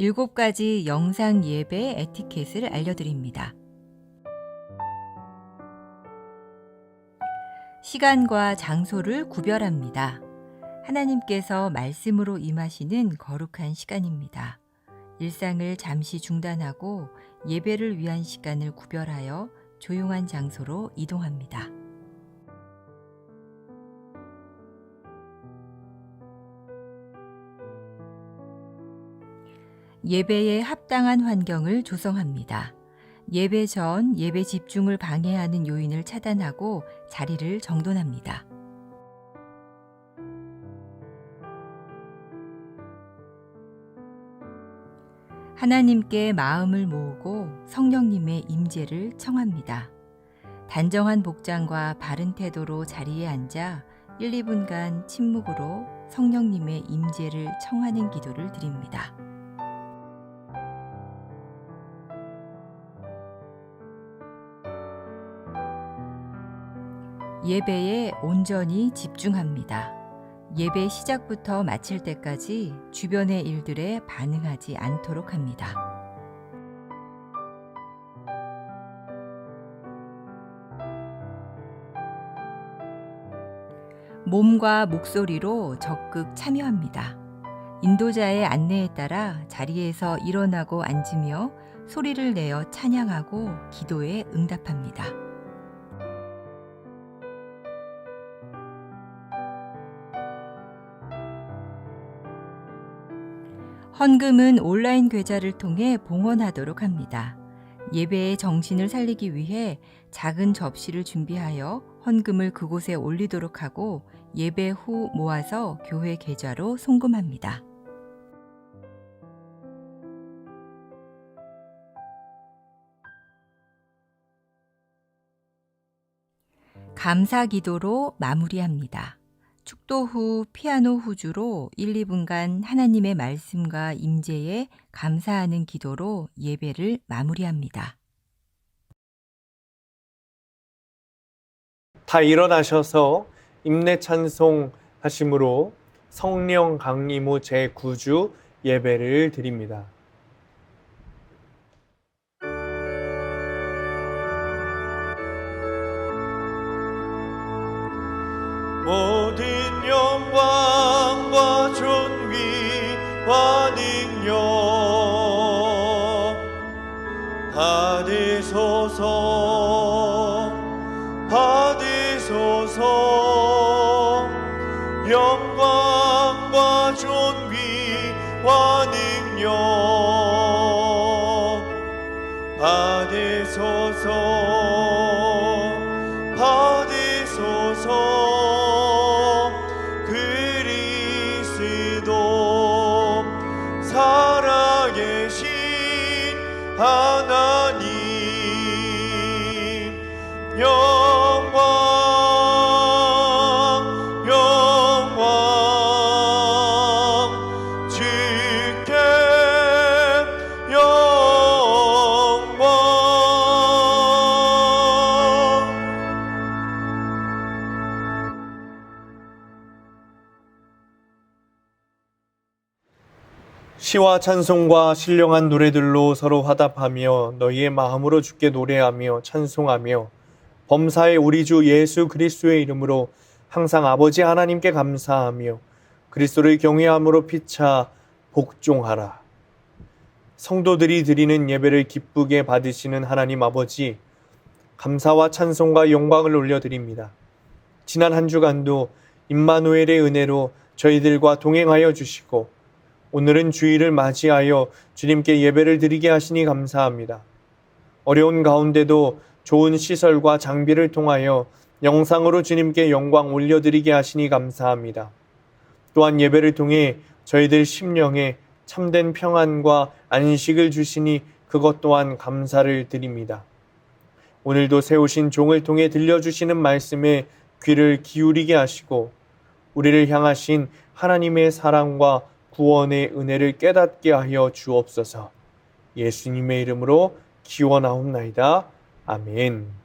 7가지 영상 예배 에티켓을 알려드립니다. 시간과 장소를 구별합니다. 하나님께서 말씀으로 임하시는 거룩한 시간입니다. 일상을 잠시 중단하고 예배를 위한 시간을 구별하여 조용한 장소로 이동합니다. 예배에 합당한 환경을 조성합니다. 예배 전 예배 집중을 방해하는 요인을 차단하고 자리를 정돈합니다. 하나님께 마음을 모으고 성령님의 임재를 청합니다. 단정한 복장과 바른 태도로 자리에 앉아 1, 2분간 침묵으로 성령님의 임재를 청하는 기도를 드립니다. 예배에 온전히 집중합니다. 예배 시작부터 마칠 때까지 주변의 일들에 반응하지 않도록 합니다. 몸과 목소리로 적극 참여합니다. 인도자의 안내에 따라 자리에서 일어나고 앉으며 소리를 내어 찬양하고 기도에 응답합니다. 헌금은 온라인 계좌를 통해 봉헌하도록 합니다. 예배의 정신을 살리기 위해 작은 접시를 준비하여 헌금을 그곳에 올리도록 하고 예배 후 모아서 교회 계좌로 송금합니다. 감사 기도로 마무리합니다. 축도 후 피아노 후주로 1, 2분간 하나님의 말씀과 임재에 감사하는 기도로 예배를 마무리합니다. 다 일어나셔서 임내 찬송 하심으로 성령 강림 후 제9주 예배를 드립니다. 모든 영광과 존귀와 능력 받으소서 받으소서. 영광과 존귀와 능력 받으소서 받으소서. 살아계신 하나님 영광 영광 주께 영광. 시와 찬송과 신령한 노래들로 서로 화답하며 너희의 마음으로 주께 노래하며 찬송하며 범사의 우리 주 예수 그리스도의 이름으로 항상 아버지 하나님께 감사하며 그리스도를 경외함으로 피차 복종하라. 성도들이 드리는 예배를 기쁘게 받으시는 하나님 아버지, 감사와 찬송과 영광을 올려드립니다. 지난 한 주간도 임마누엘의 은혜로 저희들과 동행하여 주시고 오늘은 주일을 맞이하여 주님께 예배를 드리게 하시니 감사합니다. 어려운 가운데도 좋은 시설과 장비를 통하여 영상으로 주님께 영광 올려드리게 하시니 감사합니다. 또한 예배를 통해 저희들 심령에 참된 평안과 안식을 주시니 그것 또한 감사를 드립니다. 오늘도 세우신 종을 통해 들려주시는 말씀에 귀를 기울이게 하시고 우리를 향하신 하나님의 사랑과 구원의 은혜를 깨닫게 하여 주옵소서. 예수님의 이름으로 기원하옵나이다. 아멘.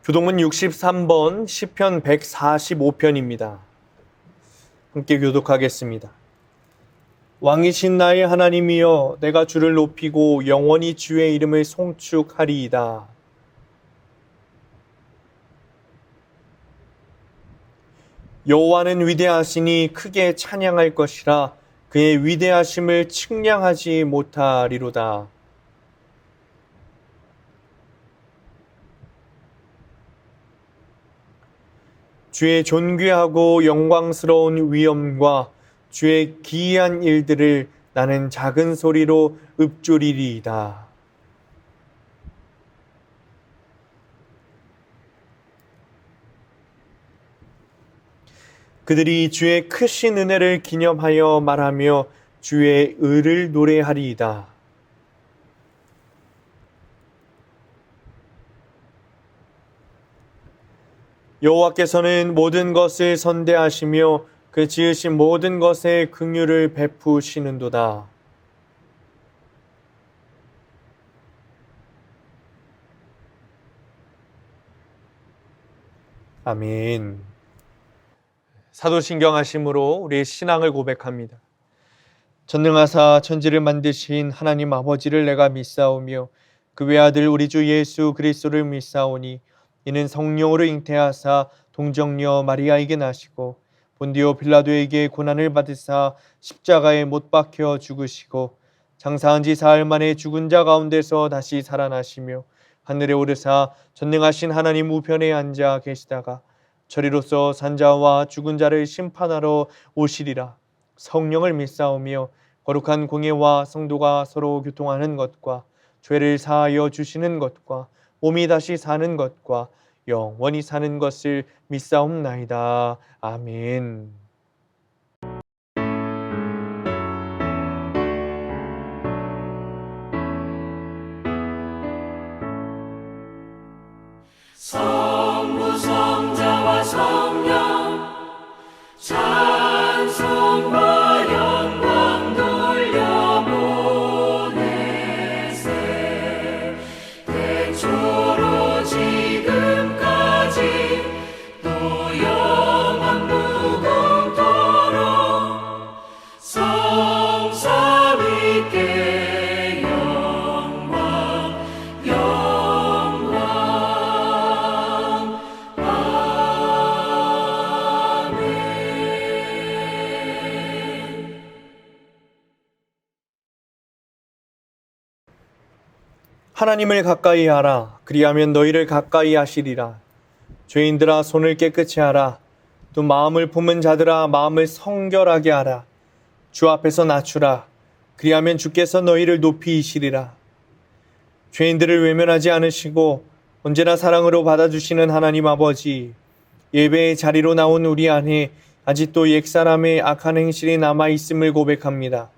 교동문 63번 시편 145편입니다. 함께 교독하겠습니다. 왕이신 나의 하나님이여, 내가 주를 높이고 영원히 주의 이름을 송축하리이다. 여호와는 위대하시니 크게 찬양할 것이라. 그의 위대하심을 측량하지 못하리로다. 주의 존귀하고 영광스러운 위엄과 주의 기이한 일들을 나는 작은 소리로 읊조리리이다. 그들이 주의 크신 은혜를 기념하여 말하며 주의 의를 노래하리이다. 여호와께서는 모든 것을 선대하시며 그 지으신 모든 것에 긍휼을 베푸시는도다. 아멘. 사도신경 하심으로 우리의 신앙을 고백합니다. 전능하사 천지를 만드신 하나님 아버지를 내가 믿사오며 그 외아들 우리 주 예수 그리스도를 믿사오니 이는 성령으로 잉태하사 동정녀 마리아에게 나시고 본디오 빌라도에게 고난을 받으사 십자가에 못 박혀 죽으시고 장사한 지 사흘 만에 죽은 자 가운데서 다시 살아나시며 하늘에 오르사 전능하신 하나님 우편에 앉아 계시다가 저리로서 산자와 죽은 자를 심판하러 오시리라. 성령을 믿사오며 거룩한 공예와 성도가 서로 교통하는 것과 죄를 사하여 주시는 것과 몸이 다시 사는 것과 영원히 사는 것을 믿사옵나이다. 아멘. 성부 성자와 성령 찬송과 영광 돌려보내세. 태초로 지금까지 또 영원 무궁토록 성삼위께 영광 영광. 하나님을 가까이 하라. 그리하면 너희를 가까이 하시리라. 죄인들아 손을 깨끗이 하라. 또 마음을 품은 자들아 마음을 성결하게 하라. 주 앞에서 낮추라. 그리하면 주께서 너희를 높이시리라. 죄인들을 외면하지 않으시고 언제나 사랑으로 받아주시는 하나님 아버지, 예배의 자리로 나온 우리 안에 아직도 옛사람의 악한 행실이 남아있음을 고백합니다.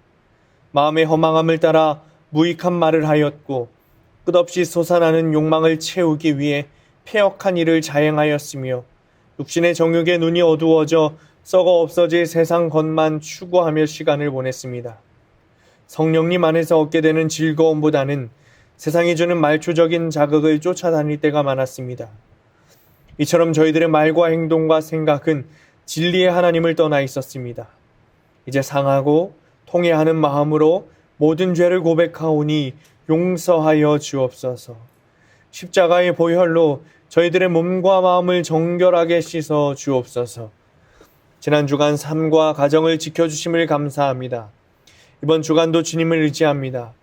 마음의 허망함을 따라 무익한 말을 하였고 끝없이 솟아나는 욕망을 채우기 위해 폐역한 일을 자행하였으며 육신의 정욕에 눈이 어두워져 썩어 없어질 세상 것만 추구하며 시간을 보냈습니다. 성령님 안에서 얻게 되는 즐거움보다는 세상이 주는 말초적인 자극을 쫓아다닐 때가 많았습니다. 이처럼 저희들의 말과 행동과 생각은 진리의 하나님을 떠나 있었습니다. 이제 상하고 통회하는 마음으로 모든 죄를 고백하오니 용서하여 주옵소서. 십자가의 보혈로 저희들의 몸과 마음을 정결하게 씻어 주옵소서. 지난 주간 삶과 가정을 지켜주심을 감사합니다. 이번 주간도 주님을 의지합니다.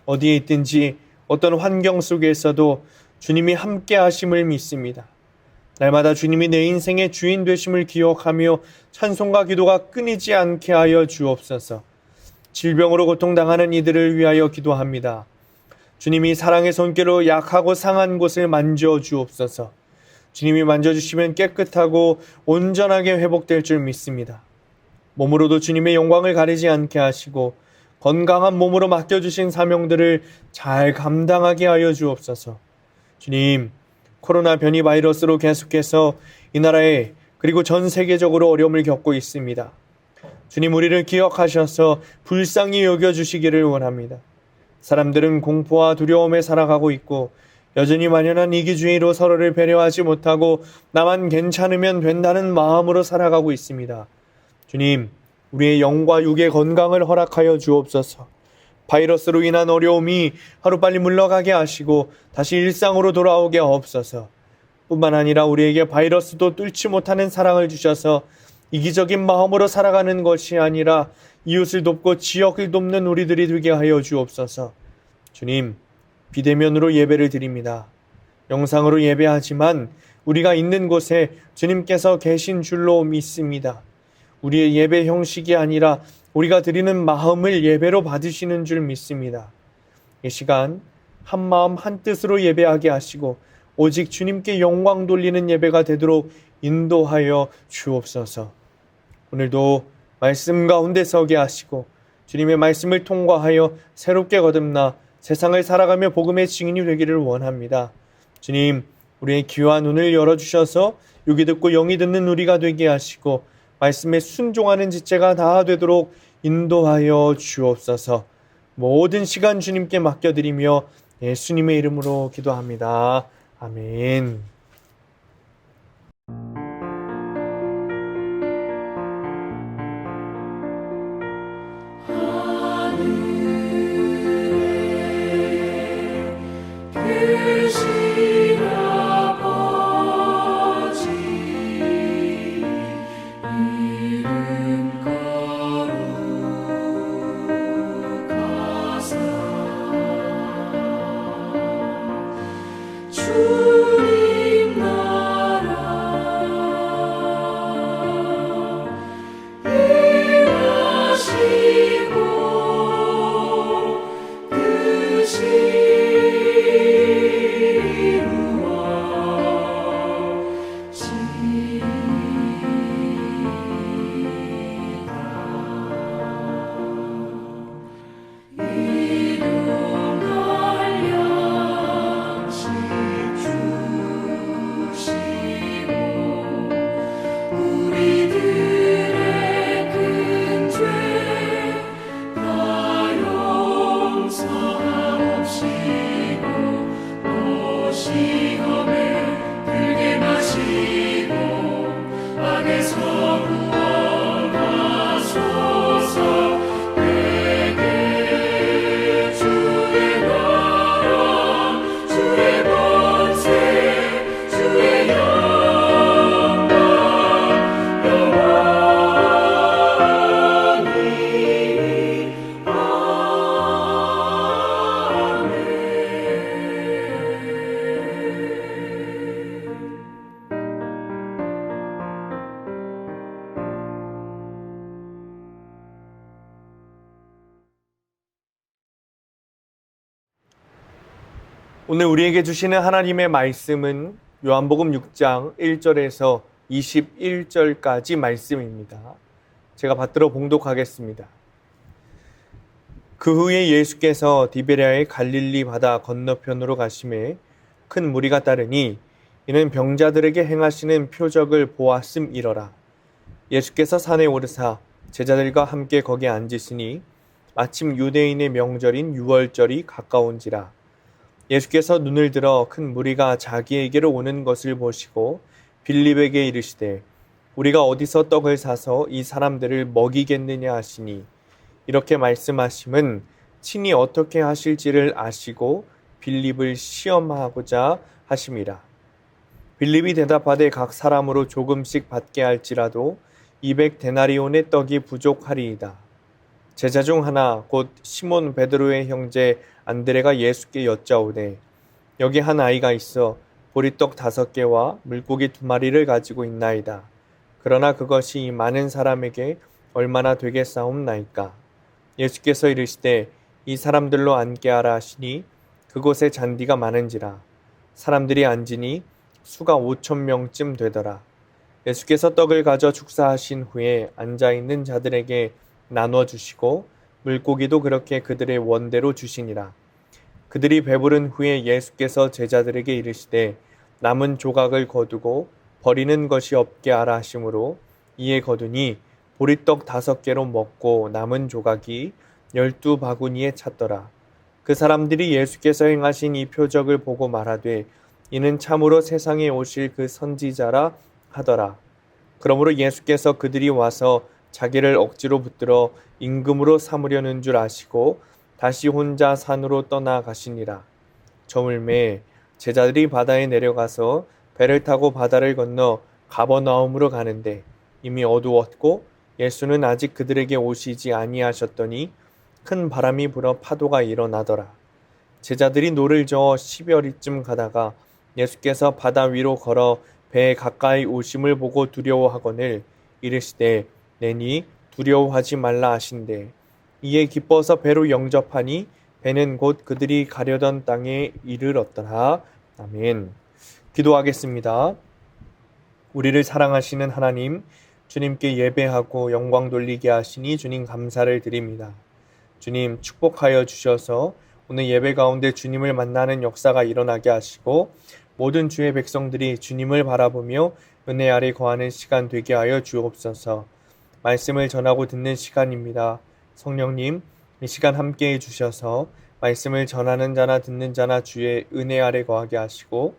어디에 있든지 어떤 환경 속에서도 주님이 함께 하심을 믿습니다. 날마다 주님이 내 인생의 주인 되심을 기억하며 찬송과 기도가 끊이지 않게 하여 주옵소서. 질병으로 고통당하는 이들을 위하여 기도합니다. 주님이 사랑의 손길로 약하고 상한 곳을 만져주옵소서. 주님이 만져주시면 깨끗하고 온전하게 회복될 줄 믿습니다. 몸으로도 주님의 영광을 가리지 않게 하시고 건강한 몸으로 맡겨주신 사명들을 잘 감당하게 하여 주옵소서. 주님, 코로나 변이 바이러스로 계속해서 이 나라에 그리고 전 세계적으로 어려움을 겪고 있습니다. 주님, 우리를 기억하셔서 불쌍히 여겨주시기를 원합니다. 사람들은 공포와 두려움에 살아가고 있고 여전히 만연한 이기주의로 서로를 배려하지 못하고 나만 괜찮으면 된다는 마음으로 살아가고 있습니다. 주님, 우리의 영과 육의 건강을 허락하여 주옵소서. 바이러스로 인한 어려움이 하루빨리 물러가게 하시고 다시 일상으로 돌아오게 하옵소서. 뿐만 아니라 우리에게 바이러스도 뚫지 못하는 사랑을 주셔서 이기적인 마음으로 살아가는 것이 아니라 이웃을 돕고 지역을 돕는 우리들이 되게 하여 주옵소서. 주님, 비대면으로 예배를 드립니다. 영상으로 예배하지만 우리가 있는 곳에 주님께서 계신 줄로 믿습니다. 우리의 예배 형식이 아니라 우리가 드리는 마음을 예배로 받으시는 줄 믿습니다. 이 시간 한 마음 한 뜻으로 예배하게 하시고 오직 주님께 영광 돌리는 예배가 되도록 인도하여 주옵소서. 오늘도 말씀 가운데 서게 하시고 주님의 말씀을 통과하여 새롭게 거듭나 세상을 살아가며 복음의 증인이 되기를 원합니다. 주님, 우리의 귀와 눈을 열어주셔서 육이 듣고 영이 듣는 우리가 되게 하시고 말씀에 순종하는 지체가 다 되도록 인도하여 주옵소서. 모든 시간 주님께 맡겨드리며 예수님의 이름으로 기도합니다. 아멘. 계신 아버지 이름 거룩하사 주님 나라 일하시고 뜻이 오늘 우리에게 주시는 하나님의 말씀은 요한복음 6장 1절에서 21절까지 말씀입니다. 제가 받들어 봉독하겠습니다. 그 후에 예수께서 디베랴의 갈릴리 바다 건너편으로 가심에 큰 무리가 따르니 이는 병자들에게 행하시는 표적을 보았음이러라. 예수께서 산에 오르사 제자들과 함께 거기 앉으시니 마침 유대인의 명절인 유월절이 가까운지라. 예수께서 눈을 들어 큰 무리가 자기에게로 오는 것을 보시고 빌립에게 이르시되 우리가 어디서 떡을 사서 이 사람들을 먹이겠느냐 하시니 이렇게 말씀하심은 친히 어떻게 하실지를 아시고 빌립을 시험하고자 하심이라. 빌립이 대답하되 각 사람으로 조금씩 받게 할지라도 200데나리온의 떡이 부족하리이다. 제자 중 하나 곧 시몬 베드로의 형제 안드레가 예수께 여짜오되 여기 한 아이가 있어 보리떡 5개와 물고기 2마리를 가지고 있나이다. 그러나 그것이 이 많은 사람에게 얼마나 되겠사옵나이까. 예수께서 이르시되 이 사람들로 앉게 하라 하시니 그곳에 잔디가 많은지라. 사람들이 앉으니 수가 5,000명쯤 되더라. 예수께서 떡을 가져 축사하신 후에 앉아있는 자들에게 나눠주시고 물고기도 그렇게 그들의 원대로 주시니라. 그들이 배부른 후에 예수께서 제자들에게 이르시되 남은 조각을 거두고 버리는 것이 없게 하라 하심으로 이에 거두니 보리떡 5개로 먹고 남은 조각이 12바구니에 찼더라. 그 사람들이 예수께서 행하신 이 표적을 보고 말하되 이는 참으로 세상에 오실 그 선지자라 하더라. 그러므로 예수께서 그들이 와서 자기를 억지로 붙들어 임금으로 삼으려는 줄 아시고 다시 혼자 산으로 떠나가시니라. 저물매 제자들이 바다에 내려가서 배를 타고 바다를 건너 가버나움으로 가는데 이미 어두웠고 예수는 아직 그들에게 오시지 아니하셨더니 큰 바람이 불어 파도가 일어나더라. 제자들이 노를 저어 10여리쯤 가다가 예수께서 바다 위로 걸어 배에 가까이 오심을 보고 두려워하거늘 이르시되 내니 두려워하지 말라 하신대 이에 기뻐서 배로 영접하니 배는 곧 그들이 가려던 땅에 이르렀더라. 아멘. 기도하겠습니다. 우리를 사랑하시는 하나님, 주님께 예배하고 영광 돌리게 하시니 주님 감사를 드립니다. 주님 축복하여 주셔서 오늘 예배 가운데 주님을 만나는 역사가 일어나게 하시고 모든 주의 백성들이 주님을 바라보며 은혜 아래 거하는 시간 되게 하여 주옵소서. 말씀을 전하고 듣는 시간입니다. 성령님, 이 시간 함께해 주셔서 말씀을 전하는 자나 듣는 자나 주의 은혜 아래 거하게 하시고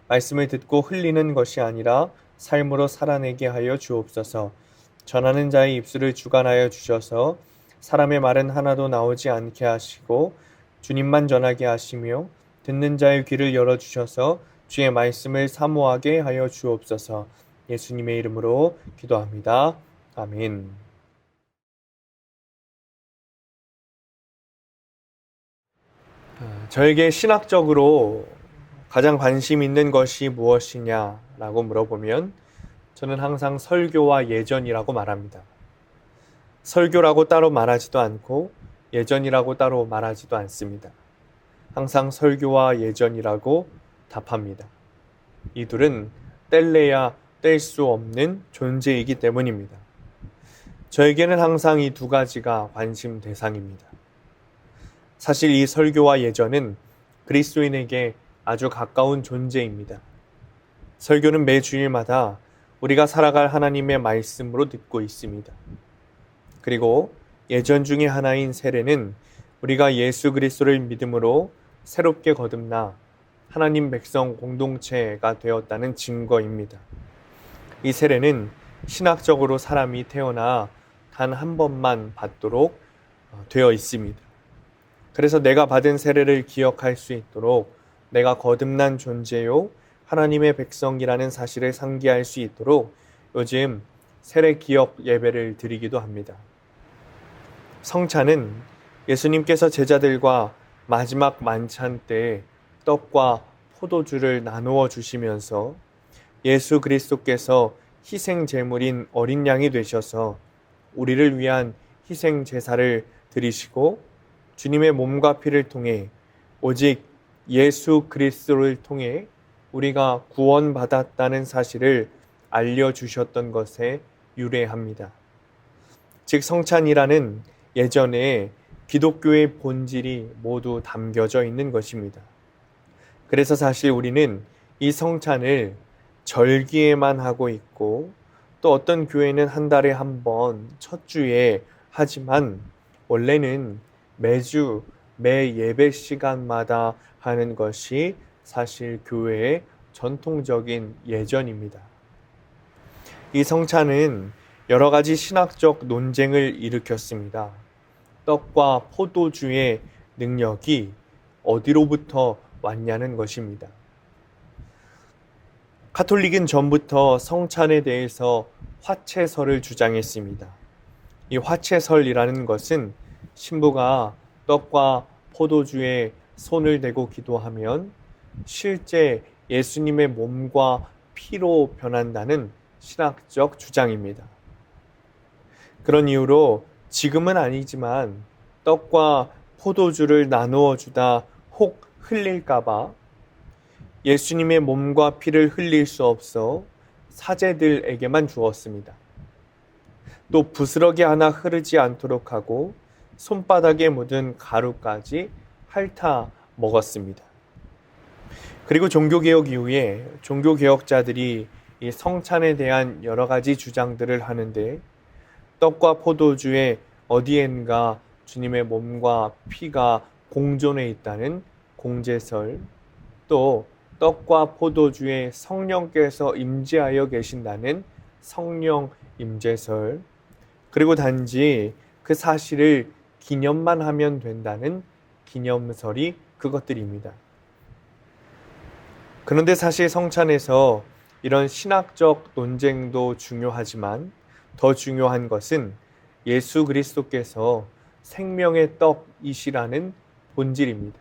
말씀을 듣고 흘리는 것이 아니라 삶으로 살아내게 하여 주옵소서. 전하는 자의 입술을 주관하여 주셔서 사람의 말은 하나도 나오지 않게 하시고 주님만 전하게 하시며 듣는 자의 귀를 열어주셔서 주의 말씀을 사모하게 하여 주옵소서. 예수님의 이름으로 기도합니다. 아멘. 저에게 신학적으로 가장 관심 있는 것이 무엇이냐라고 물어보면 저는 항상 설교와 예전이라고 말합니다. 설교라고 따로 말하지도 않고 예전이라고 따로 말하지도 않습니다. 항상 설교와 예전이라고 답합니다. 이 둘은 뗄래야 뗄 수 없는 존재이기 때문입니다. 저에게는 항상 이 두 가지가 관심 대상입니다. 사실 이 설교와 예전은 그리스도인에게 아주 가까운 존재입니다. 설교는 매 주일마다 우리가 살아갈 하나님의 말씀으로 듣고 있습니다. 그리고 예전 중에 하나인 세례는 우리가 예수 그리스도를 믿음으로 새롭게 거듭나 하나님 백성 공동체가 되었다는 증거입니다. 이 세례는 신학적으로 사람이 태어나 단 한 번만 받도록 되어 있습니다. 그래서 내가 받은 세례를 기억할 수 있도록 내가 거듭난 존재요 하나님의 백성이라는 사실을 상기할 수 있도록 요즘 세례 기억 예배를 드리기도 합니다. 성찬은 예수님께서 제자들과 마지막 만찬 때 떡과 포도주를 나누어 주시면서 예수 그리스도께서 희생 제물인 어린 양이 되셔서 우리를 위한 희생 제사를 드리시고 주님의 몸과 피를 통해 오직 예수 그리스도를 통해 우리가 구원받았다는 사실을 알려주셨던 것에 유래합니다. 즉 성찬이라는 예전에 기독교의 본질이 모두 담겨져 있는 것입니다. 그래서 사실 우리는 이 성찬을 절기에만 하고 있고 또 어떤 교회는 한 달에 한 번 첫 주에 하지만 원래는 매주 매 예배 시간마다 하는 것이 사실 교회의 전통적인 예전입니다. 이 성찬은 여러 가지 신학적 논쟁을 일으켰습니다. 떡과 포도주의 능력이 어디로부터 왔냐는 것입니다. 가톨릭은 전부터 성찬에 대해서 화채설을 주장했습니다. 이 화채설이라는 것은 신부가 떡과 포도주에 손을 대고 기도하면 실제 예수님의 몸과 피로 변한다는 신학적 주장입니다. 그런 이유로 지금은 아니지만 떡과 포도주를 나누어 주다 혹 흘릴까봐 예수님의 몸과 피를 흘릴 수 없어 사제들에게만 주었습니다. 또 부스러기 하나 흐르지 않도록 하고 손바닥에 묻은 가루까지 핥아 먹었습니다. 그리고 종교개혁 이후에 종교개혁자들이 이 성찬에 대한 여러 가지 주장들을 하는데 떡과 포도주의 어디엔가 주님의 몸과 피가 공존해 있다는 공제설, 또 떡과 포도주에 성령께서 임재하여 계신다는 성령 임재설, 그리고 단지 그 사실을 기념만 하면 된다는 기념설이 그것들입니다. 그런데 사실 성찬에서 이런 신학적 논쟁도 중요하지만 더 중요한 것은 예수 그리스도께서 생명의 떡이시라는 본질입니다.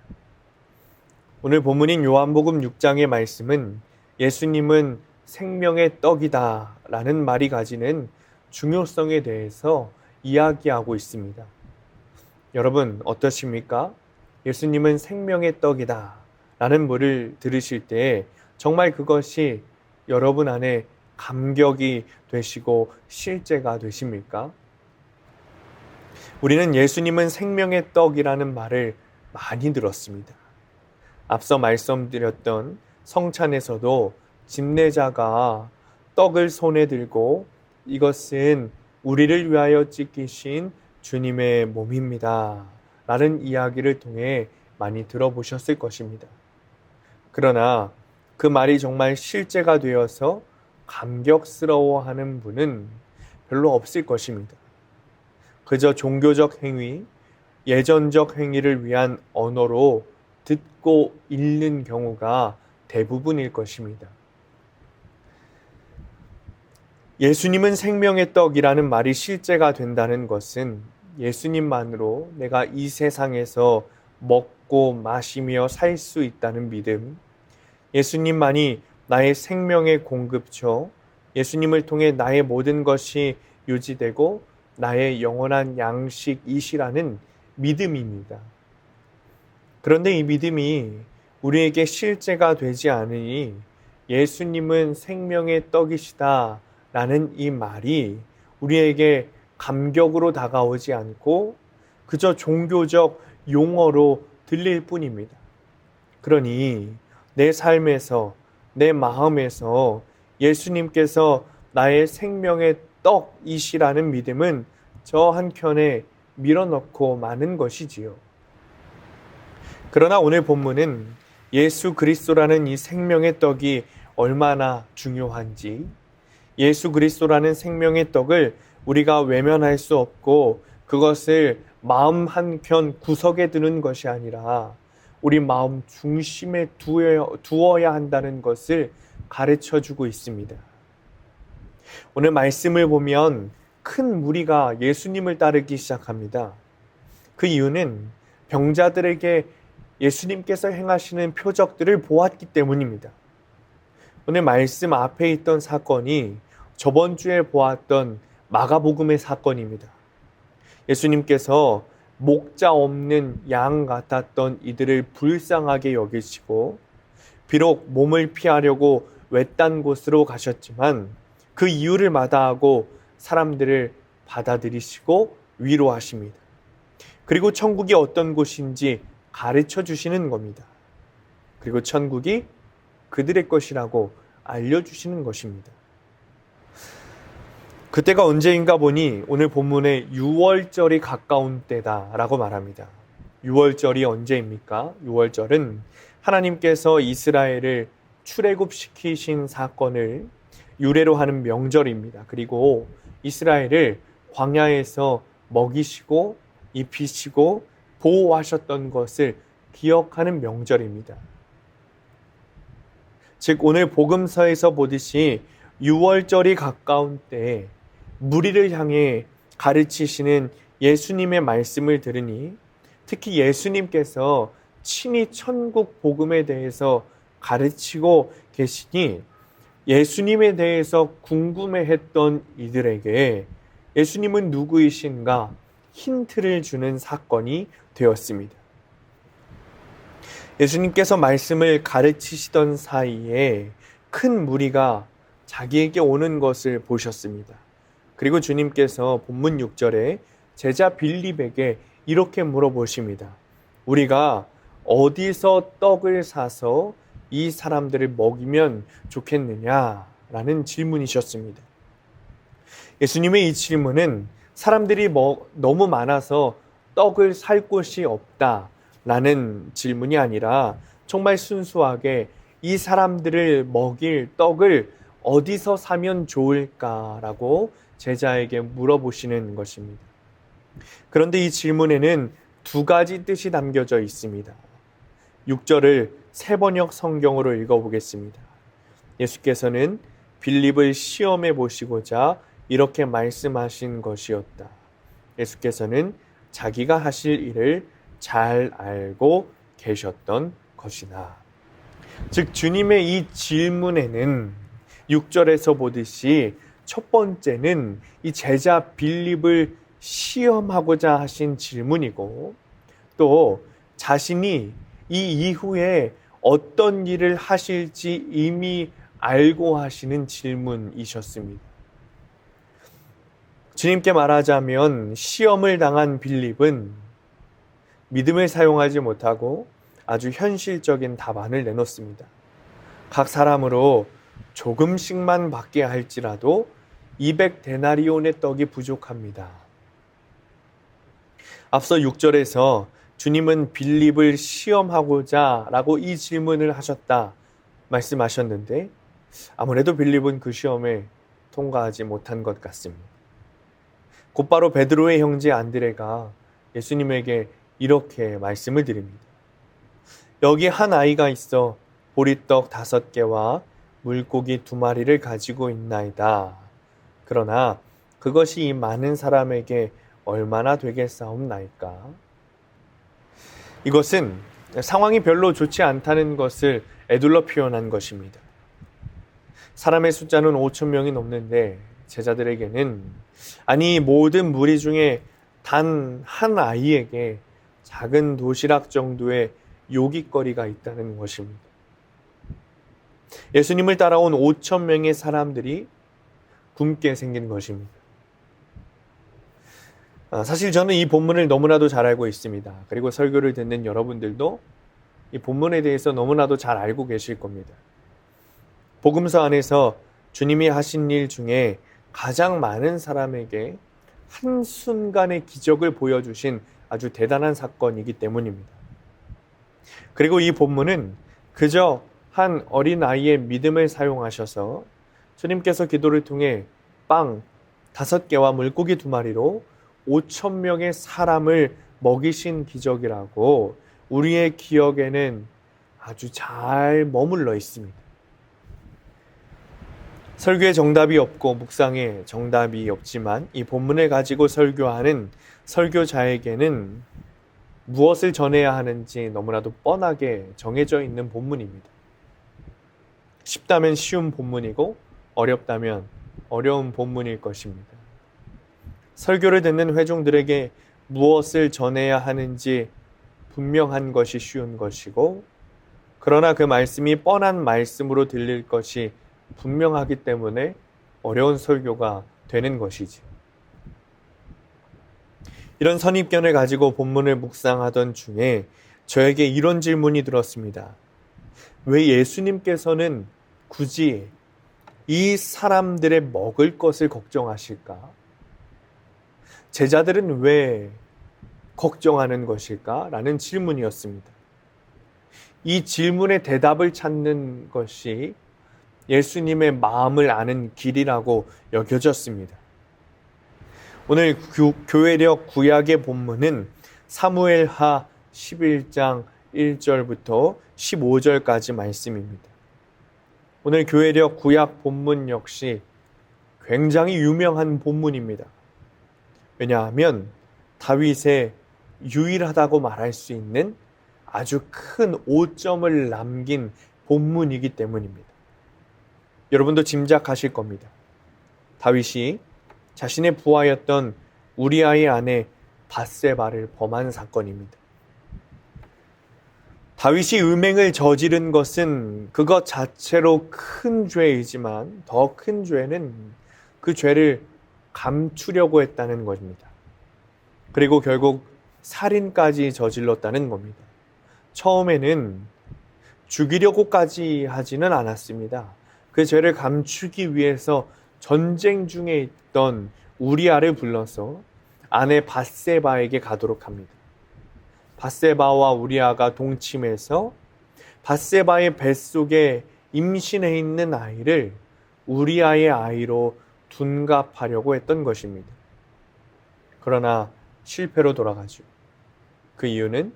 오늘 본문인 요한복음 6장의 말씀은 예수님은 생명의 떡이다 라는 말이 가지는 중요성에 대해서 이야기하고 있습니다. 여러분 어떠십니까? 예수님은 생명의 떡이다 라는 말을 들으실 때 정말 그것이 여러분 안에 감격이 되시고 실제가 되십니까? 우리는 예수님은 생명의 떡이라는 말을 많이 들었습니다. 앞서 말씀드렸던 성찬에서도 집례자가 떡을 손에 들고 이것은 우리를 위하여 찢기신 주님의 몸입니다 라는 이야기를 통해 많이 들어보셨을 것입니다. 그러나 그 말이 정말 실제가 되어서 감격스러워하는 분은 별로 없을 것입니다. 그저 종교적 행위, 예전적 행위를 위한 언어로 듣고 읽는 경우가 대부분일 것입니다. 예수님은 생명의 떡이라는 말이 실제가 된다는 것은 예수님만으로 내가 이 세상에서 먹고 마시며 살 수 있다는 믿음, 예수님만이 나의 생명의 공급처, 예수님을 통해 나의 모든 것이 유지되고 나의 영원한 양식이시라는 믿음입니다. 그런데 이 믿음이 우리에게 실제가 되지 않으니 예수님은 생명의 떡이시다 라는 이 말이 우리에게 감격으로 다가오지 않고 그저 종교적 용어로 들릴 뿐입니다. 그러니 내 삶에서, 내 마음에서 예수님께서 나의 생명의 떡이시라는 믿음은 저 한켠에 밀어넣고 마는 것이지요. 그러나 오늘 본문은 예수 그리스도라는 이 생명의 떡이 얼마나 중요한지, 예수 그리스도라는 생명의 떡을 우리가 외면할 수 없고 그것을 마음 한켠 구석에 두는 것이 아니라 우리 마음 중심에 두어야 한다는 것을 가르쳐주고 있습니다. 오늘 말씀을 보면 큰 무리가 예수님을 따르기 시작합니다. 그 이유는 병자들에게 예수님께서 행하시는 표적들을 보았기 때문입니다. 오늘 말씀 앞에 있던 사건이 저번 주에 보았던 마가복음의 사건입니다. 예수님께서 목자 없는 양 같았던 이들을 불쌍하게 여기시고 비록 몸을 피하려고 외딴 곳으로 가셨지만 그 이유를 마다하고 사람들을 받아들이시고 위로하십니다. 그리고 천국이 어떤 곳인지 가르쳐 주시는 겁니다. 그리고 천국이 그들의 것이라고 알려주시는 것입니다. 그때가 언제인가 보니 오늘 본문에 6월절이 가까운 때다라고 말합니다. 6월절이 언제입니까? 6월절은 하나님께서 이스라엘을 출애굽시키신 사건을 유래로 하는 명절입니다. 그리고 이스라엘을 광야에서 먹이시고 입히시고 보호하셨던 것을 기억하는 명절입니다. 즉 오늘 복음서에서 보듯이 6월절이 가까운 때에 무리를 향해 가르치시는 예수님의 말씀을 들으니 특히 예수님께서 친히 천국 복음에 대해서 가르치고 계시니 예수님에 대해서 궁금해했던 이들에게 예수님은 누구이신가 힌트를 주는 사건이 되었습니다. 예수님께서 말씀을 가르치시던 사이에 큰 무리가 자기에게 오는 것을 보셨습니다. 그리고 주님께서 본문 6절에 제자 빌립에게 이렇게 물어보십니다. 우리가 어디서 떡을 사서 이 사람들을 먹이면 좋겠느냐라는 질문이셨습니다. 예수님의 이 질문은 사람들이 너무 많아서 떡을 살 곳이 없다 라는 질문이 아니라 정말 순수하게 이 사람들을 먹일 떡을 어디서 사면 좋을까라고 제자에게 물어보시는 것입니다. 그런데 이 질문에는 두 가지 뜻이 담겨져 있습니다. 6절을 세번역 성경으로 읽어보겠습니다. 예수께서는 빌립을 시험해 보시고자 이렇게 말씀하신 것이었다. 예수께서는 자기가 하실 일을 잘 알고 계셨던 것이나. 즉 주님의 이 질문에는 6절에서 보듯이 첫 번째는 이 제자 빌립을 시험하고자 하신 질문이고, 또 자신이 이 이후에 어떤 일을 하실지 이미 알고 하시는 질문이셨습니다. 주님께 말하자면 시험을 당한 빌립은 믿음을 사용하지 못하고 아주 현실적인 답안을 내놓습니다. 각 사람으로 조금씩만 받게 할지라도 200데나리온의 떡이 부족합니다. 앞서 6절에서 주님은 빌립을 시험하고자 라고 이 질문을 하셨다 말씀하셨는데, 아무래도 빌립은 그 시험에 통과하지 못한 것 같습니다. 곧바로 베드로의 형제 안드레가 예수님에게 이렇게 말씀을 드립니다. 여기 한 아이가 있어 보리떡 5개와 물고기 2마리를 가지고 있나이다. 그러나 그것이 이 많은 사람에게 얼마나 되겠사옵나이까? 이것은 상황이 별로 좋지 않다는 것을 에둘러 표현한 것입니다. 사람의 숫자는 5,000명이 넘는데 제자들에게는, 아니 모든 무리 중에 단 한 아이에게 작은 도시락 정도의 요깃거리가 있다는 것입니다. 예수님을 따라온 5,000명의 사람들이 굶게 생긴 것입니다. 사실 저는 이 본문을 너무나도 잘 알고 있습니다. 그리고 설교를 듣는 여러분들도 이 본문에 대해서 너무나도 잘 알고 계실 겁니다. 복음서 안에서 주님이 하신 일 중에 가장 많은 사람에게 한순간의 기적을 보여주신 아주 대단한 사건이기 때문입니다. 그리고 이 본문은 그저 한 어린아이의 믿음을 사용하셔서 주님께서 기도를 통해 빵 5개와 물고기 2마리로 5,000명의 사람을 먹이신 기적이라고 우리의 기억에는 아주 잘 머물러 있습니다. 설교에 정답이 없고 묵상에 정답이 없지만 이 본문을 가지고 설교하는 설교자에게는 무엇을 전해야 하는지 너무나도 뻔하게 정해져 있는 본문입니다. 쉽다면 쉬운 본문이고 어렵다면 어려운 본문일 것입니다. 설교를 듣는 회중들에게 무엇을 전해야 하는지 분명한 것이 쉬운 것이고, 그러나 그 말씀이 뻔한 말씀으로 들릴 것이 분명하기 때문에 어려운 설교가 되는 것이지. 이런 선입견을 가지고 본문을 묵상하던 중에 저에게 이런 질문이 들었습니다. 왜 예수님께서는 굳이 이 사람들의 먹을 것을 걱정하실까? 제자들은 왜 걱정하는 것일까? 라는 질문이었습니다. 이 질문의 대답을 찾는 것이 예수님의 마음을 아는 길이라고 여겨졌습니다. 오늘 교회력 구약의 본문은 사무엘하 11장 1절부터 15절까지 말씀입니다. 오늘 교회력 구약 본문 역시 굉장히 유명한 본문입니다. 왜냐하면 다윗의 유일하다고 말할 수 있는 아주 큰 오점을 남긴 본문이기 때문입니다. 여러분도 짐작하실 겁니다. 다윗이 자신의 부하였던 우리아의 아내 밧세바를 범한 사건입니다. 다윗이 음행을 저지른 것은 그것 자체로 큰 죄이지만 더 큰 죄는 그 죄를 감추려고 했다는 것입니다. 그리고 결국 살인까지 저질렀다는 겁니다. 처음에는 죽이려고까지 하지는 않았습니다. 그 죄를 감추기 위해서 전쟁 중에 있던 우리아를 불러서 아내 밧세바에게 가도록 합니다. 밧세바와 우리아가 동침해서 밧세바의 뱃속에 임신해 있는 아이를 우리아의 아이로 둔갑하려고 했던 것입니다. 그러나 실패로 돌아가죠. 그 이유는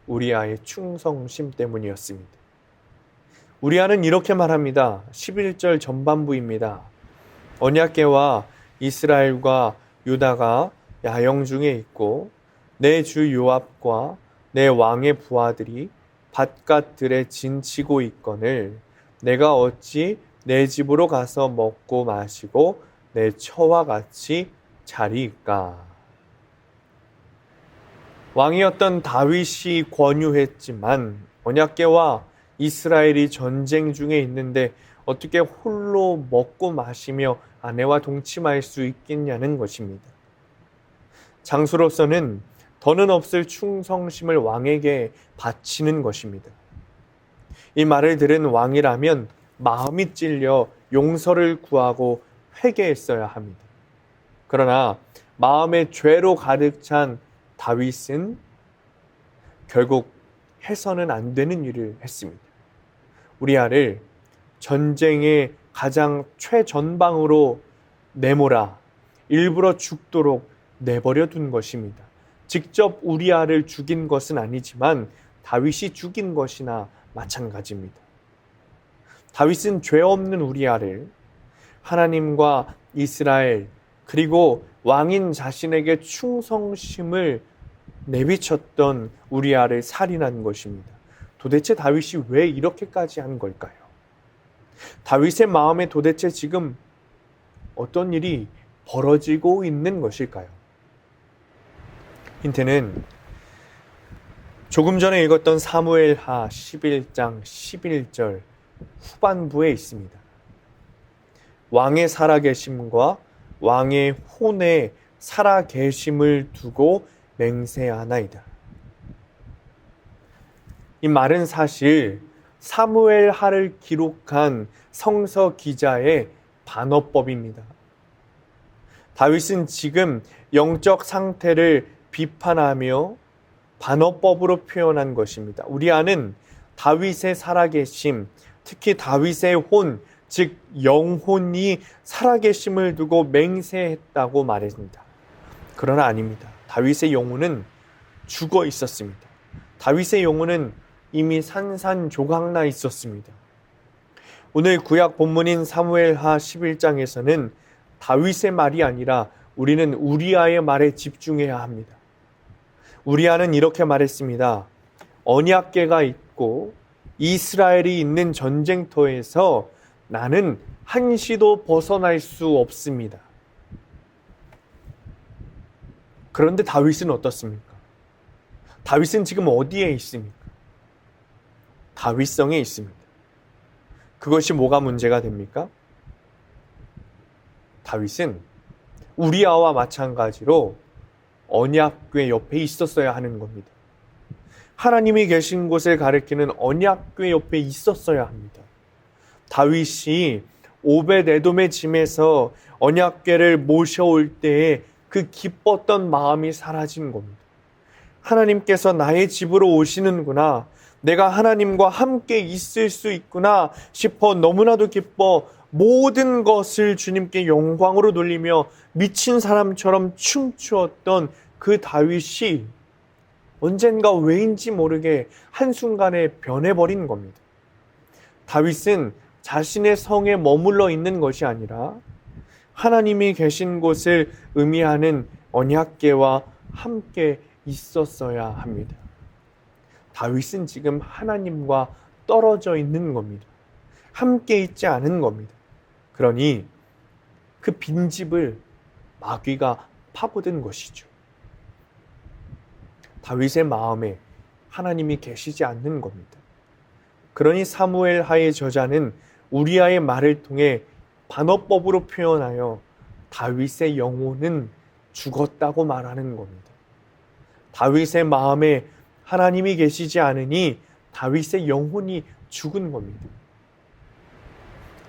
우리아의 충성심 때문이었습니다. 우리아는 이렇게 말합니다. 11절 전반부입니다. 언약궤와 이스라엘과 유다가 야영 중에 있고 내 주 요압과 내 왕의 부하들이 밭갓들에 진치고 있거늘 내가 어찌 내 집으로 가서 먹고 마시고 내 처와 같이 자리일까? 왕이었던 다윗이 권유했지만 언약궤와 이스라엘이 전쟁 중에 있는데 어떻게 홀로 먹고 마시며 아내와 동침할 수 있겠냐는 것입니다. 장수로서는 더는 없을 충성심을 왕에게 바치는 것입니다. 이 말을 들은 왕이라면 마음이 찔려 용서를 구하고 회개했어야 합니다. 그러나 마음의 죄로 가득 찬 다윗은 결국 해서는 안 되는 일을 했습니다. 우리아를 전쟁의 가장 최전방으로 내몰아 일부러 죽도록 내버려 둔 것입니다. 직접 우리아를 죽인 것은 아니지만 다윗이 죽인 것이나 마찬가지입니다. 다윗은 죄 없는 우리아를 하나님과 이스라엘 그리고 왕인 자신에게 충성심을 내비쳤던 우리아를 살인한 것입니다. 도대체 다윗이 왜 이렇게까지 한 걸까요? 다윗의 마음에 도대체 지금 어떤 일이 벌어지고 있는 것일까요? 힌트는 조금 전에 읽었던 사무엘하 11장 11절 후반부에 있습니다. 왕의 살아계심과 왕의 혼의 살아계심을 두고 맹세하나이다. 이 말은 사실 사무엘하를 기록한 성서 기자의 반어법입니다. 다윗은 지금 영적 상태를 비판하며 반어법으로 표현한 것입니다. 우리아는 다윗의 살아계심, 특히 다윗의 혼, 즉 영혼이 살아계심을 두고 맹세했다고 말했습니다. 그러나 아닙니다. 다윗의 영혼은 죽어 있었습니다. 다윗의 영혼은 이미 산산조각나 있었습니다. 오늘 구약 본문인 사무엘하 11장에서는 다윗의 말이 아니라 우리는 우리아의 말에 집중해야 합니다. 우리아는 이렇게 말했습니다. 언약궤가 있고 이스라엘이 있는 전쟁터에서 나는 한시도 벗어날 수 없습니다. 그런데 다윗은 어떻습니까? 다윗은 지금 어디에 있습니까? 다윗성에 있습니다. 그것이 뭐가 문제가 됩니까? 다윗은 우리아와 마찬가지로 언약궤 옆에 있었어야 하는 겁니다. 하나님이 계신 곳을 가리키는 언약궤 옆에 있었어야 합니다. 다윗이 오벳에돔의 짐에서 언약궤를 모셔올 때에 그 기뻤던 마음이 사라진 겁니다. 하나님께서 나의 집으로 오시는구나. 내가 하나님과 함께 있을 수 있구나 싶어 너무나도 기뻐 모든 것을 주님께 영광으로 돌리며 미친 사람처럼 춤추었던 그 다윗이 언젠가 왜인지 모르게 한순간에 변해버린 겁니다. 다윗은 자신의 성에 머물러 있는 것이 아니라 하나님이 계신 곳을 의미하는 언약궤와 함께 있었어야 합니다. 다윗은 지금 하나님과 떨어져 있는 겁니다. 함께 있지 않은 겁니다. 그러니 그 빈집을 마귀가 파고든 것이죠. 다윗의 마음에 하나님이 계시지 않는 겁니다. 그러니 사무엘하의 저자는 우리아의 말을 통해 반어법으로 표현하여 다윗의 영혼은 죽었다고 말하는 겁니다. 다윗의 마음에 하나님이 계시지 않으니 다윗의 영혼이 죽은 겁니다.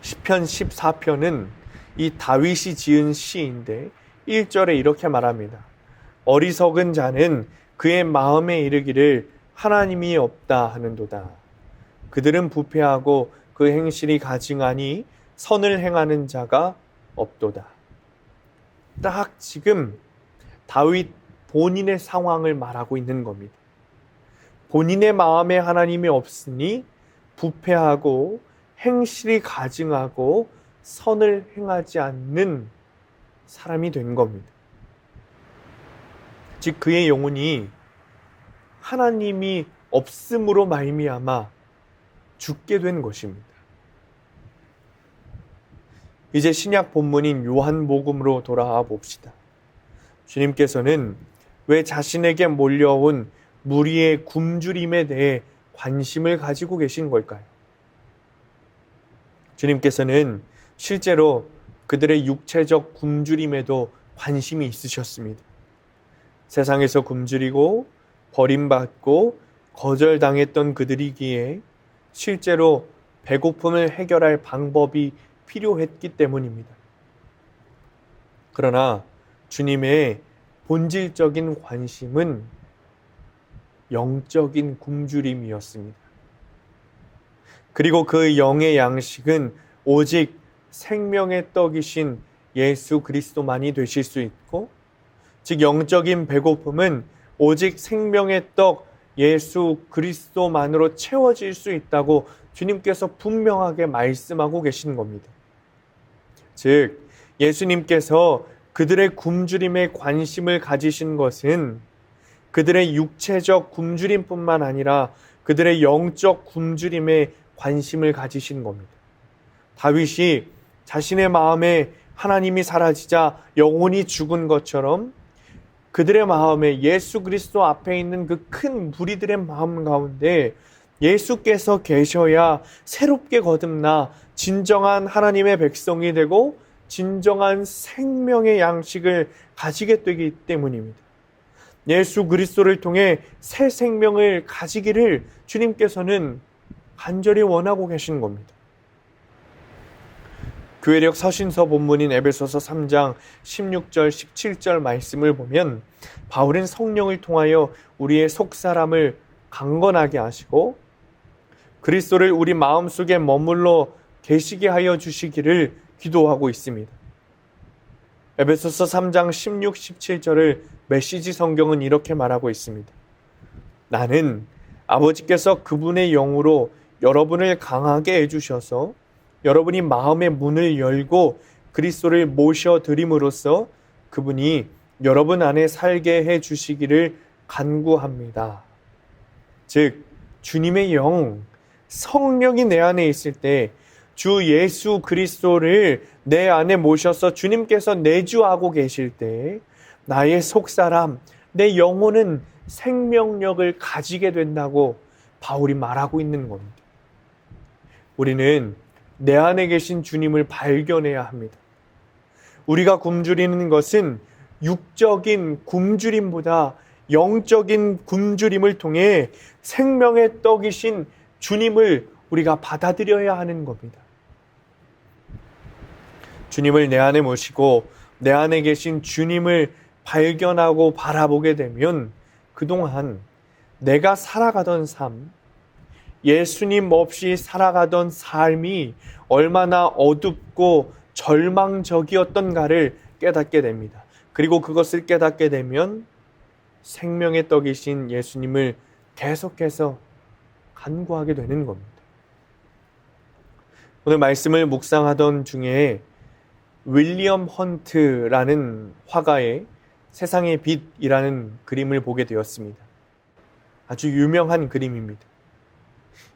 시편 14편은 이 다윗이 지은 시인데 1절에 이렇게 말합니다. 어리석은 자는 그의 마음에 이르기를 하나님이 없다 하는도다. 그들은 부패하고 그 행실이 가증하니 선을 행하는 자가 없도다. 딱 지금 다윗 본인의 상황을 말하고 있는 겁니다. 본인의 마음에 하나님이 없으니 부패하고 행실이 가증하고 선을 행하지 않는 사람이 된 겁니다. 즉 그의 영혼이 하나님이 없음으로 말미암아 죽게 된 것입니다. 이제 신약 본문인 요한복음으로 돌아와 봅시다. 주님께서는 왜 자신에게 몰려온 무리의 굶주림에 대해 관심을 가지고 계신 걸까요? 주님께서는 실제로 그들의 육체적 굶주림에도 관심이 있으셨습니다. 세상에서 굶주리고 버림받고 거절당했던 그들이기에 실제로 배고픔을 해결할 방법이 필요했기 때문입니다. 그러나 주님의 본질적인 관심은 영적인 굶주림이었습니다. 그리고 그 영의 양식은 오직 생명의 떡이신 예수 그리스도만이 되실 수 있고, 즉 영적인 배고픔은 오직 생명의 떡 예수 그리스도만으로 채워질 수 있다고 주님께서 분명하게 말씀하고 계신 겁니다. 즉 예수님께서 그들의 굶주림에 관심을 가지신 것은 그들의 육체적 굶주림뿐만 아니라 그들의 영적 굶주림에 관심을 가지신 겁니다. 다윗이 자신의 마음에 하나님이 사라지자 영혼이 죽은 것처럼 그들의 마음에 예수 그리스도 앞에 있는 그 큰 무리들의 마음 가운데 예수께서 계셔야 새롭게 거듭나 진정한 하나님의 백성이 되고 진정한 생명의 양식을 가지게 되기 때문입니다. 예수 그리스도를 통해 새 생명을 가지기를 주님께서는 간절히 원하고 계신 겁니다. 교회력 서신서 본문인 에베소서 3장 16절 17절 말씀을 보면 바울은 성령을 통하여 우리의 속사람을 강건하게 하시고 그리스도를 우리 마음속에 머물러 계시게 하여 주시기를 기도하고 있습니다. 에베소서 3장 16, 17절을 메시지 성경은 이렇게 말하고 있습니다. 나는 아버지께서 그분의 영으로 여러분을 강하게 해주셔서 여러분이 마음의 문을 열고 그리스도를 모셔드림으로써 그분이 여러분 안에 살게 해주시기를 간구합니다. 즉 주님의 영, 성령이 내 안에 있을 때 주 예수 그리스도를 내 안에 모셔서 주님께서 내주하고 계실 때 나의 속사람, 내 영혼은 생명력을 가지게 된다고 바울이 말하고 있는 겁니다. 우리는 내 안에 계신 주님을 발견해야 합니다. 우리가 굶주리는 것은 육적인 굶주림보다 영적인 굶주림을 통해 생명의 떡이신 주님을 우리가 받아들여야 하는 겁니다. 주님을 내 안에 모시고 내 안에 계신 주님을 발견하고 바라보게 되면 그동안 내가 살아가던 삶, 예수님 없이 살아가던 삶이 얼마나 어둡고 절망적이었던가를 깨닫게 됩니다. 그리고 그것을 깨닫게 되면 생명의 떡이신 예수님을 계속해서 간구하게 되는 겁니다. 오늘 말씀을 묵상하던 중에 윌리엄 헌트라는 화가의 세상의 빛이라는 그림을 보게 되었습니다. 아주 유명한 그림입니다.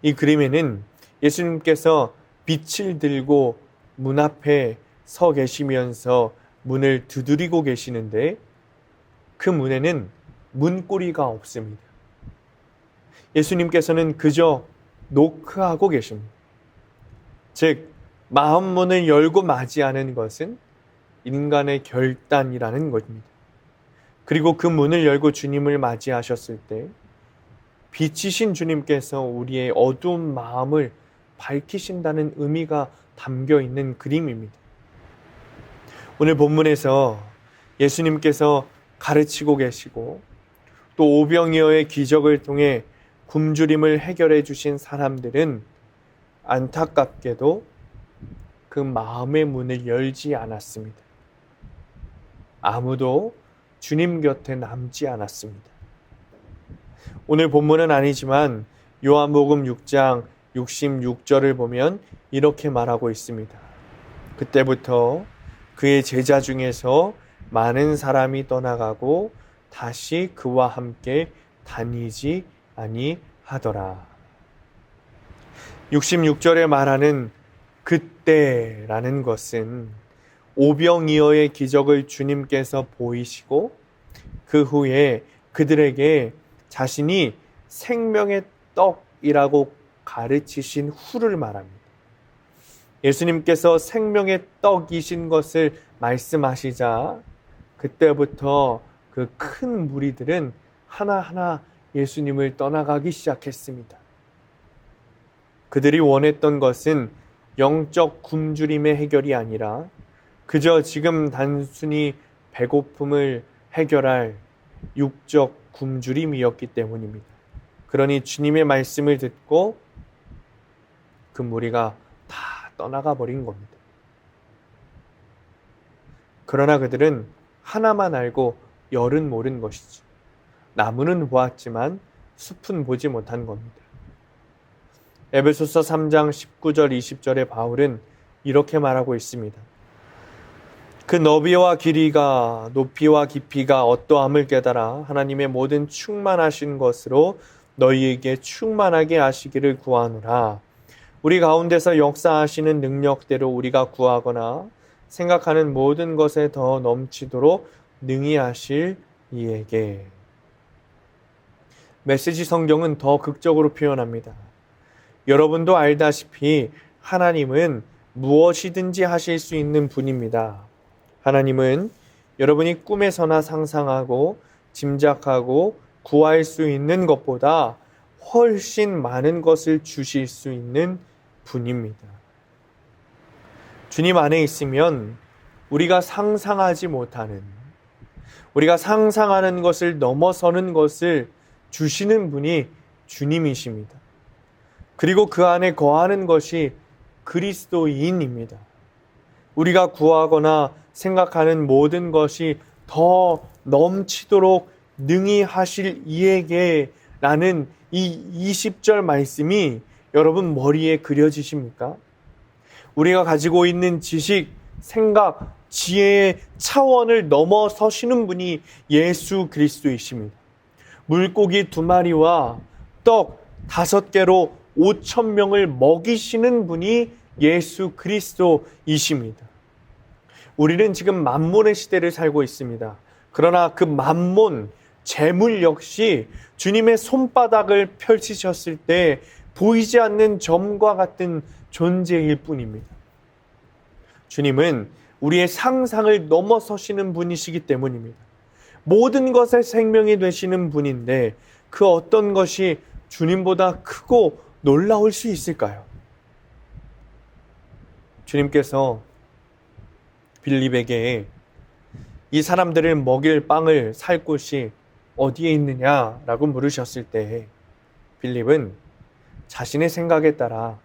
이 그림에는 예수님께서 빛을 들고 문 앞에 서 계시면서 문을 두드리고 계시는데 그 문에는 문고리가 없습니다. 예수님께서는 그저 노크하고 계십니다. 즉 마음 문을 열고 맞이하는 것은 인간의 결단이라는 것입니다. 그리고 그 문을 열고 주님을 맞이하셨을 때 빛이신 주님께서 우리의 어두운 마음을 밝히신다는 의미가 담겨 있는 그림입니다. 오늘 본문에서 예수님께서 가르치고 계시고 또 오병이어의 기적을 통해 굶주림을 해결해 주신 사람들은 안타깝게도 그 마음의 문을 열지 않았습니다. 아무도 주님 곁에 남지 않았습니다. 오늘 본문은 아니지만 요한복음 6장 66절을 보면 이렇게 말하고 있습니다. 그때부터 그의 제자 중에서 많은 사람이 떠나가고 다시 그와 함께 다니지 아니하더라. 66절에 말하는 그때라는 것은 오병이어의 기적을 주님께서 보이시고 그 후에 그들에게 자신이 생명의 떡이라고 가르치신 후를 말합니다. 예수님께서 생명의 떡이신 것을 말씀하시자 그때부터 그 큰 무리들은 하나하나 예수님을 떠나가기 시작했습니다. 그들이 원했던 것은 영적 굶주림의 해결이 아니라 그저 지금 단순히 배고픔을 해결할 육적 굶주림이었기 때문입니다. 그러니 주님의 말씀을 듣고 그 무리가 다 떠나가 버린 겁니다. 그러나 그들은 하나만 알고 열은 모른 것이지. 나무는 보았지만 숲은 보지 못한 겁니다. 에베소서 3장 19절 20절에 바울은 이렇게 말하고 있습니다. 그 너비와 길이가 높이와 깊이가 어떠함을 깨달아 하나님의 모든 충만하신 것으로 너희에게 충만하게 하시기를 구하노라. 우리 가운데서 역사하시는 능력대로 우리가 구하거나 생각하는 모든 것에 더 넘치도록 능히 하실 이에게. 메시지 성경은 더 극적으로 표현합니다. 여러분도 알다시피 하나님은 무엇이든지 하실 수 있는 분입니다. 하나님은 여러분이 꿈에서나 상상하고 짐작하고 구할 수 있는 것보다 훨씬 많은 것을 주실 수 있는 분입니다. 주님 안에 있으면 우리가 상상하지 못하는, 우리가 상상하는 것을 넘어서는 것을 주시는 분이 주님이십니다. 그리고 그 안에 거하는 것이 그리스도인입니다. 우리가 구하거나 생각하는 모든 것이 더 넘치도록 능히 하실 이에게 라는 이 20절 말씀이 여러분 머리에 그려지십니까? 우리가 가지고 있는 지식, 생각, 지혜의 차원을 넘어서시는 분이 예수 그리스도이십니다. 물고기 2마리와 떡 5개로 5,000명을 먹이시는 분이 예수 그리스도이십니다. 우리는 지금 만몬의 시대를 살고 있습니다. 그러나 그 만몬, 재물 역시 주님의 손바닥을 펼치셨을 때 보이지 않는 점과 같은 존재일 뿐입니다. 주님은 우리의 상상을 넘어서시는 분이시기 때문입니다. 모든 것의 생명이 되시는 분인데 그 어떤 것이 주님보다 크고 놀라울 수 있을까요? 주님께서 빌립에게 이 사람들을 먹일 빵을 살 곳이 어디에 있느냐라고 물으셨을 때 빌립은 자신의 생각에 따라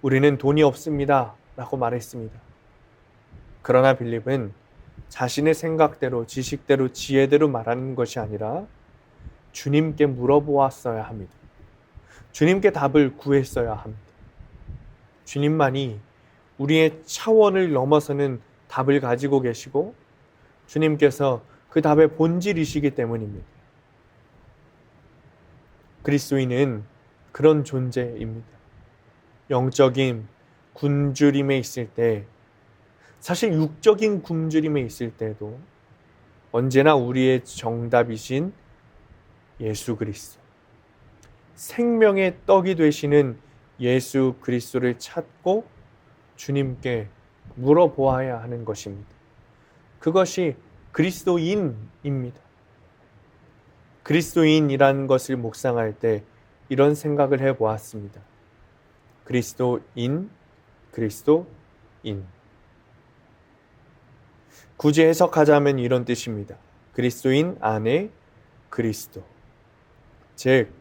우리는 돈이 없습니다 라고 말했습니다. 그러나 빌립은 자신의 생각대로, 지식대로, 지혜대로 말하는 것이 아니라 주님께 물어보았어야 합니다. 주님께 답을 구했어야 합니다. 주님만이 우리의 차원을 넘어서는 답을 가지고 계시고 주님께서 그 답의 본질이시기 때문입니다. 그리스도인은 그런 존재입니다. 영적인 굶주림에 있을 때, 사실 육적인 굶주림에 있을 때도 언제나 우리의 정답이신 예수 그리스도, 생명의 떡이 되시는 예수 그리스도를 찾고 주님께 물어보아야 하는 것입니다. 그것이 그리스도인입니다. 그리스도인이라는 것을 묵상할 때 이런 생각을 해보았습니다. 그리스도인. 굳이 해석하자면 이런 뜻입니다. 그리스도인 안에 그리스도. 즉,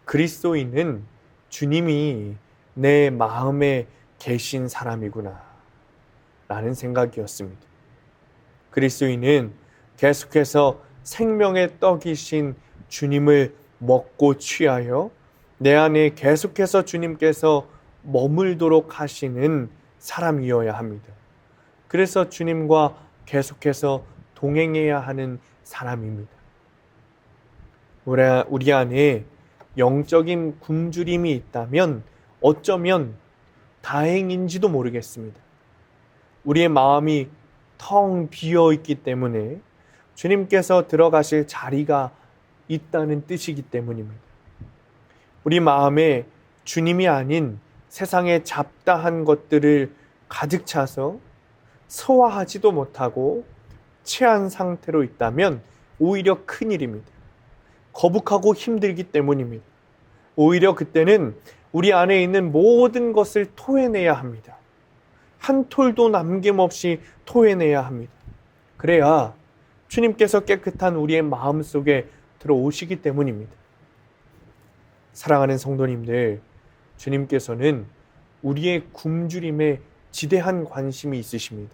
그리스도인은 주님이 내 마음에 계신 사람이구나 라는 생각이었습니다. 그리스도인은 계속해서 생명의 떡이신 주님을 먹고 취하여 내 안에 계속해서 주님께서 머물도록 하시는 사람이어야 합니다. 그래서 주님과 계속해서 동행해야 하는 사람입니다. 우리 안에 영적인 굶주림이 있다면 어쩌면 다행인지도 모르겠습니다. 우리의 마음이 텅 비어 있기 때문에 주님께서 들어가실 자리가 있다는 뜻이기 때문입니다. 우리 마음에 주님이 아닌 세상의 잡다한 것들을 가득 차서 소화하지도 못하고 체한 상태로 있다면 오히려 큰일입니다. 거북하고 힘들기 때문입니다. 오히려 그때는 우리 안에 있는 모든 것을 토해내야 합니다. 한 톨도 남김없이 토해내야 합니다. 그래야 주님께서 깨끗한 우리의 마음 속에 들어오시기 때문입니다. 사랑하는 성도님들, 주님께서는 우리의 굶주림에 지대한 관심이 있으십니다.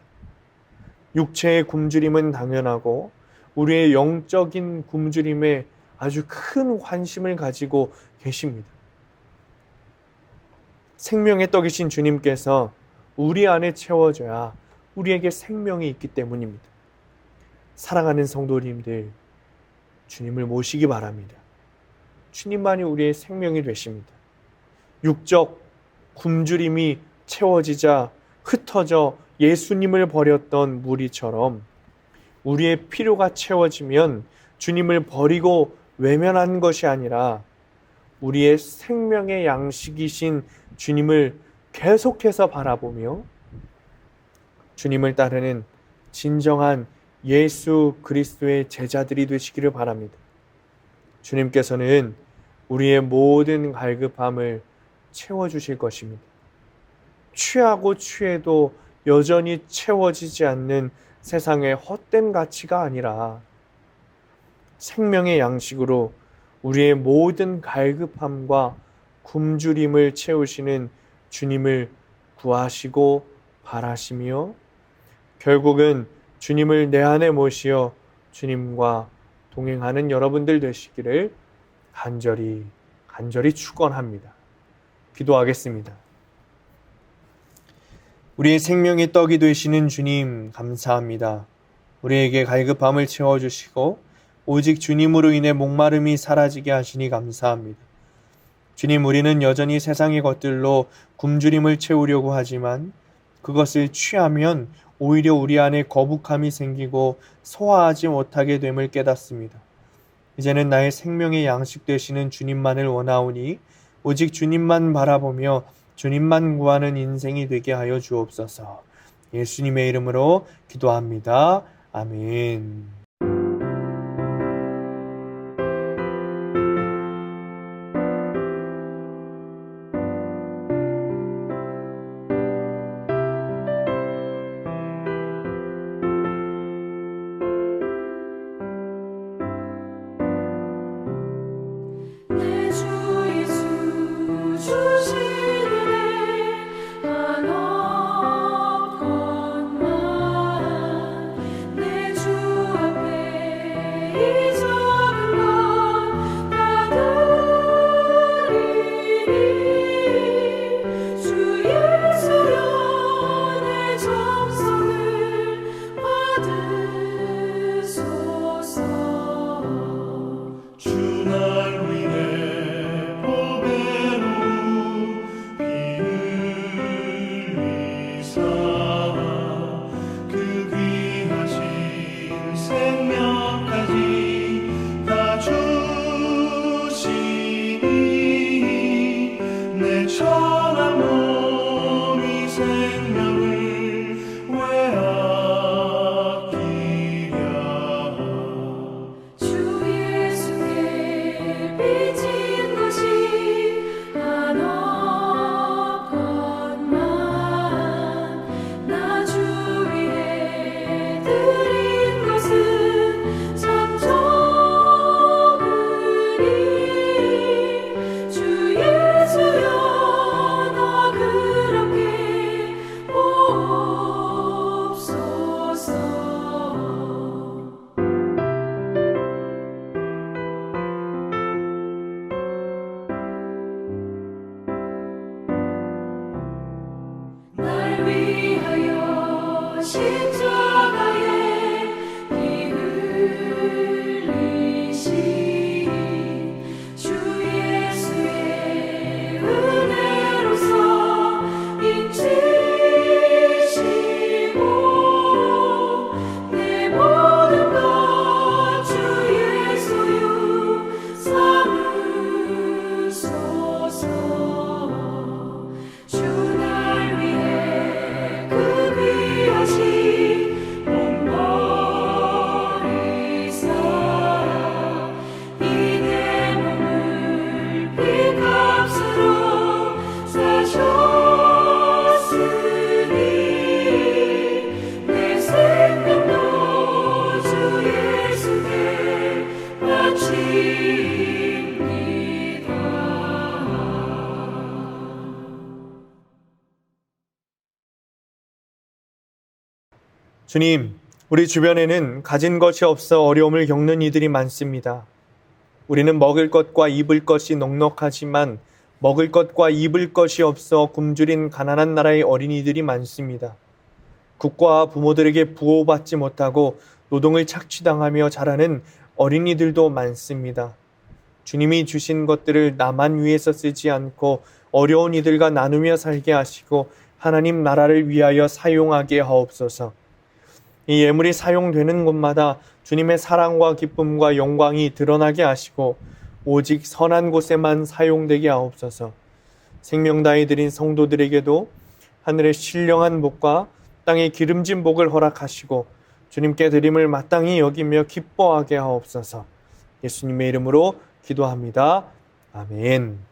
육체의 굶주림은 당연하고 우리의 영적인 굶주림에 아주 큰 관심을 가지고 계십니다. 생명의 떡이신 주님께서 우리 안에 채워져야 우리에게 생명이 있기 때문입니다. 사랑하는 성도님들, 주님을 모시기 바랍니다. 주님만이 우리의 생명이 되십니다. 육적 굶주림이 채워지자 흩어져 예수님을 버렸던 무리처럼 우리의 필요가 채워지면 주님을 버리고 외면한 것이 아니라 우리의 생명의 양식이신 주님을 계속해서 바라보며 주님을 따르는 진정한 예수 그리스도의 제자들이 되시기를 바랍니다. 주님께서는 우리의 모든 갈급함을 채워주실 것입니다. 취하고 취해도 여전히 채워지지 않는 세상의 헛된 가치가 아니라 생명의 양식으로 우리의 모든 갈급함과 굶주림을 채우시는 주님을 구하시고 바라시며 결국은 주님을 내 안에 모시어 주님과 동행하는 여러분들 되시기를 간절히 축원합니다. 기도하겠습니다. 우리의 생명의 떡이 되시는 주님 감사합니다. 우리에게 갈급함을 채워주시고 오직 주님으로 인해 목마름이 사라지게 하시니 감사합니다. 주님, 우리는 여전히 세상의 것들로 굶주림을 채우려고 하지만 그것을 취하면 오히려 우리 안에 거북함이 생기고 소화하지 못하게 됨을 깨닫습니다. 이제는 나의 생명의 양식 되시는 주님만을 원하오니 오직 주님만 바라보며 주님만 구하는 인생이 되게 하여 주옵소서. 예수님의 이름으로 기도합니다. 아멘. 내 주 예수 주시는 한없 것만 내 주 앞에 이 작은 것 다 드리니 주 예수여 내 정성을 받으소서. 주 날 위해 보배로 피 흘리사 그 귀하신 생명까지 다 주시니 내 천한 몸이 생명을 왜 아끼랴. 주 예수께 빚진 것이 한없 것만 나 주 위해 드린 것은 주님, 우리 주변에는 가진 것이 없어 어려움을 겪는 이들이 많습니다. 우리는 먹을 것과 입을 것이 넉넉하지만 먹을 것과 입을 것이 없어 굶주린 가난한 나라의 어린이들이 많습니다. 국가와 부모들에게 부호받지 못하고 노동을 착취당하며 자라는 어린이들도 많습니다. 주님이 주신 것들을 나만 위해서 쓰지 않고 어려운 이들과 나누며 살게 하시고 하나님 나라를 위하여 사용하게 하옵소서. 이 예물이 사용되는 곳마다 주님의 사랑과 기쁨과 영광이 드러나게 하시고 오직 선한 곳에만 사용되게 하옵소서. 생명 다해 드린 성도들에게도 하늘의 신령한 복과 땅의 기름진 복을 허락하시고 주님께 드림을 마땅히 여기며 기뻐하게 하옵소서. 예수님의 이름으로 기도합니다. 아멘.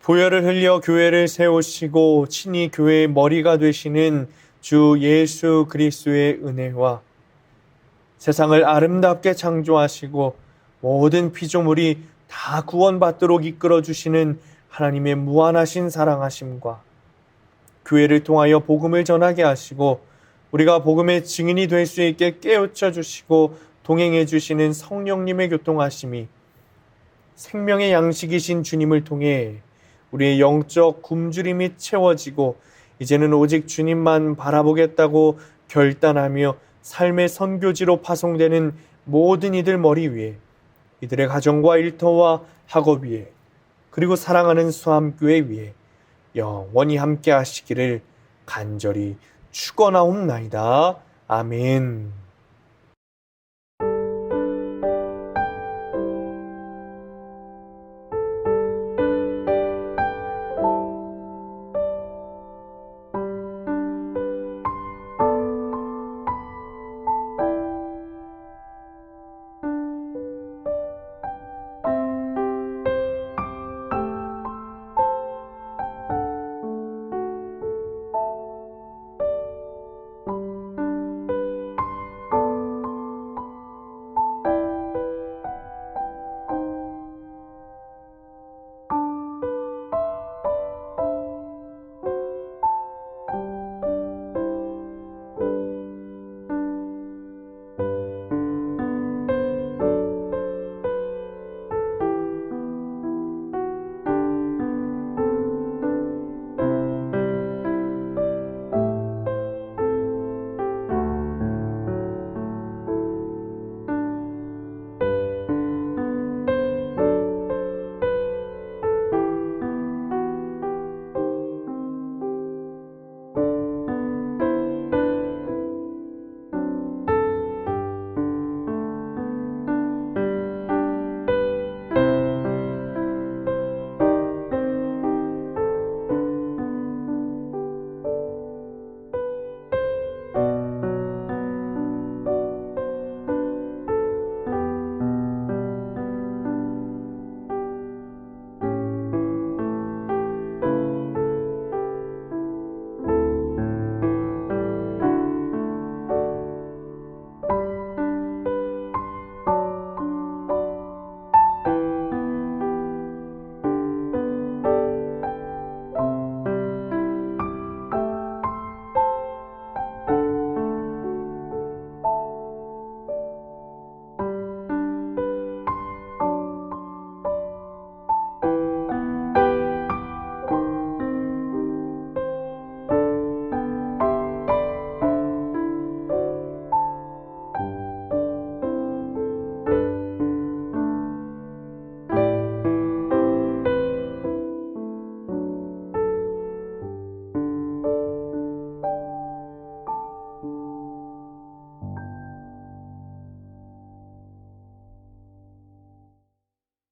보혈을 흘려 교회를 세우시고 친히 교회의 머리가 되시는 주 예수 그리스도의 은혜와 세상을 아름답게 창조하시고 모든 피조물이 다 구원받도록 이끌어 주시는 하나님의 무한하신 사랑하심과 교회를 통하여 복음을 전하게 하시고 우리가 복음의 증인이 될 수 있게 깨우쳐 주시고 동행해 주시는 성령님의 교통하심이 생명의 양식이신 주님을 통해 우리의 영적 굶주림이 채워지고 이제는 오직 주님만 바라보겠다고 결단하며 삶의 선교지로 파송되는 모든 이들 머리 위에, 이들의 가정과 일터와 학업 위에, 그리고 사랑하는 수함교회 위에 영원히 함께 하시기를 간절히 축원하옵나이다. 아멘.